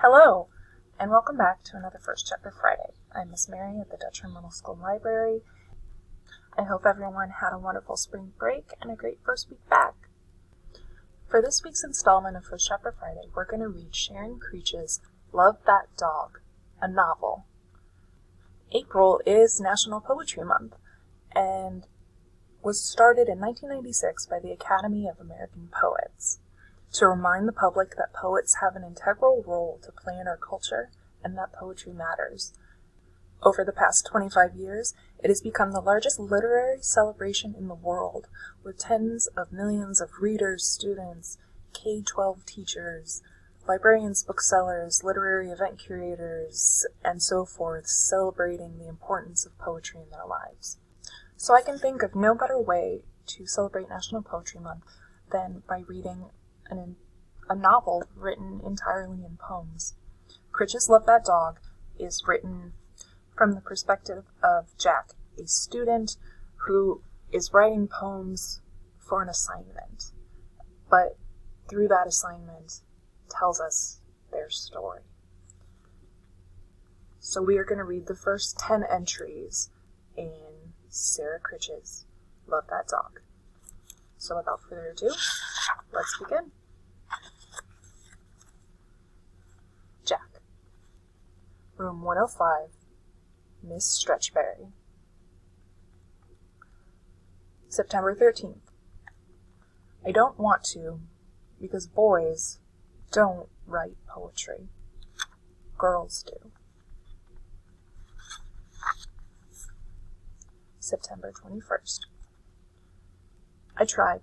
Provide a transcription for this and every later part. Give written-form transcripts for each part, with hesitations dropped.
Hello, and welcome back to another First Chapter Friday. I'm Miss Mary at the Dutcher Middle School Library. I hope everyone had a wonderful spring break and a great first week back. For this week's installment of First Chapter Friday, we're going to read Sharon Creech's Love That Dog, a novel. April is National Poetry Month and was started in 1996 by the Academy of American Poets to remind the public that poets have an integral role to play in our culture and that poetry matters. Over the past 25 years, it has become the largest literary celebration in the world, with tens of millions of readers, students, K-12 teachers, librarians, booksellers, literary event curators, and so forth celebrating the importance of poetry in their lives. So I can think of no better way to celebrate National Poetry Month than by reading a novel written entirely in poems. Creech's Love That Dog is written from the perspective of Jack, a student who is writing poems for an assignment, but through that assignment tells us their story. So we are going to read the first 10 entries in Sarah Creech's Love That Dog. So without further ado, let's begin. Jack. Room 105, Miss Stretchberry. September 13th. I don't want to, because boys don't write poetry. Girls do. September 21st. I tried.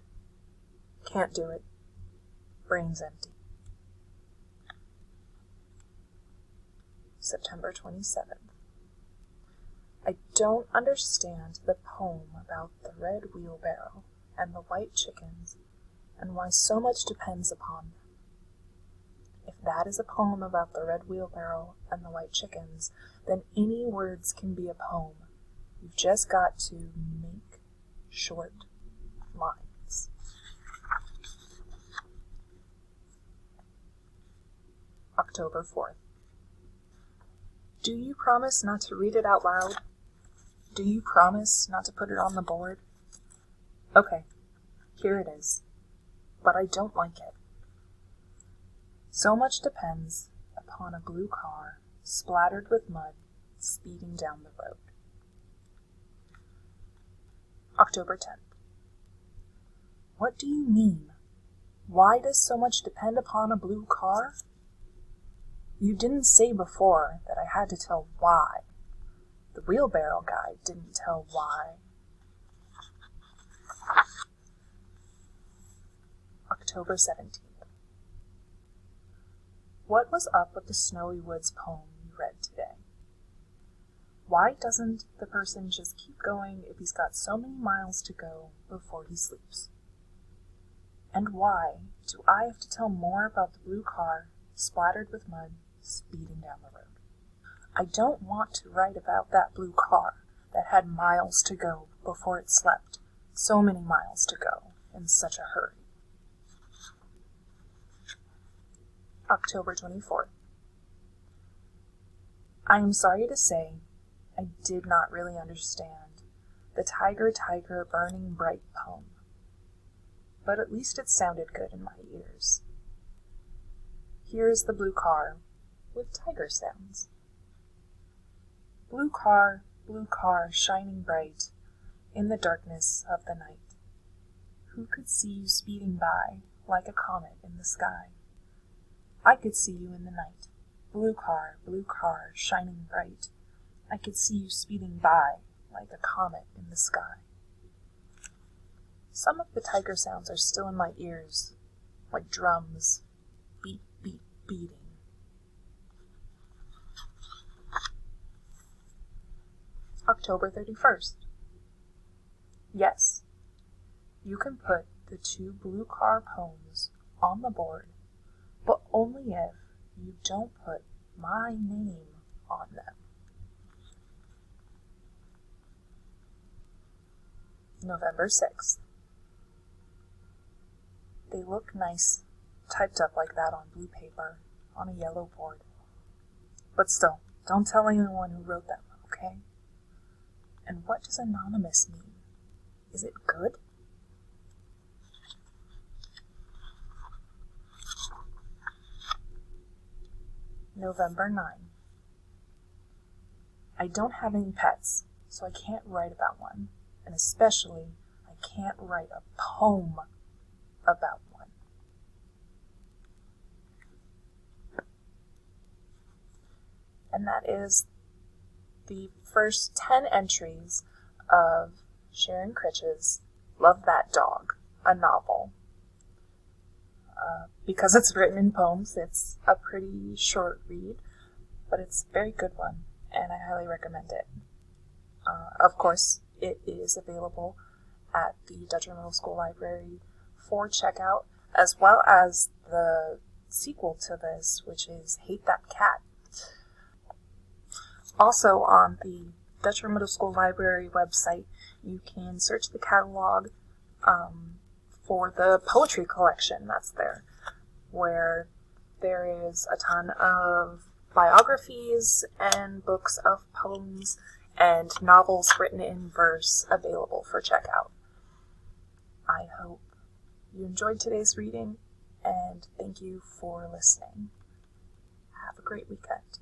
Can't do it. Brain's empty. September 27th. I don't understand the poem about the red wheelbarrow and the white chickens and why so much depends upon them. If that is a poem about the red wheelbarrow and the white chickens, then any words can be a poem. You've just got to make short lines. October 4th. Do you promise not to read it out loud? Do you promise not to put it on the board? Okay, here it is. But I don't like it. So much depends upon a blue car splattered with mud speeding down the road. October 10th. What do you mean? Why does so much depend upon a blue car? You didn't say before that I had to tell why. The wheelbarrow guy didn't tell why. October 17th. What was up with the Snowy Woods poem you read today? Why doesn't the person just keep going if he's got so many miles to go before he sleeps? And why do I have to tell more about the blue car splattered with mud speeding down the road? I don't want to write about that blue car that had miles to go before it slept, so many miles to go in such a hurry. October 24th. I am sorry to say I did not really understand the Tiger, Tiger, Burning Bright poem, but at least it sounded good in my ears. Here is the blue car with tiger sounds. Blue car, shining bright in the darkness of the night. Who could see you speeding by like a comet in the sky? I could see you in the night. Blue car, shining bright. I could see you speeding by like a comet in the sky. Some of the tiger sounds are still in my ears, like drums, beat, beat, beating. October 31st. Yes, you can put the 2 blue car poems on the board, but only if you don't put my name on them. November 6th. They look nice, typed up like that on blue paper, on a yellow board. But still, don't tell anyone who wrote them, okay? And what does anonymous mean? Is it good? November 9. I don't have any pets, so I can't write about one, and especially I can't write a poem about one. And that is the first 10 entries of Sharon Creech's Love That Dog, a novel. Because it's written in poems, it's a pretty short read, but it's a very good one, and I highly recommend it. Of course, it is available at the Dutcher Middle School Library for checkout, as well as the sequel to this, which is Hate That Cat. Also, on the Dutcher Middle School Library website, you can search the catalog for the poetry collection that's there, where there is a ton of biographies and books of poems and novels written in verse available for checkout. I hope you enjoyed today's reading, and thank you for listening. Have a great weekend.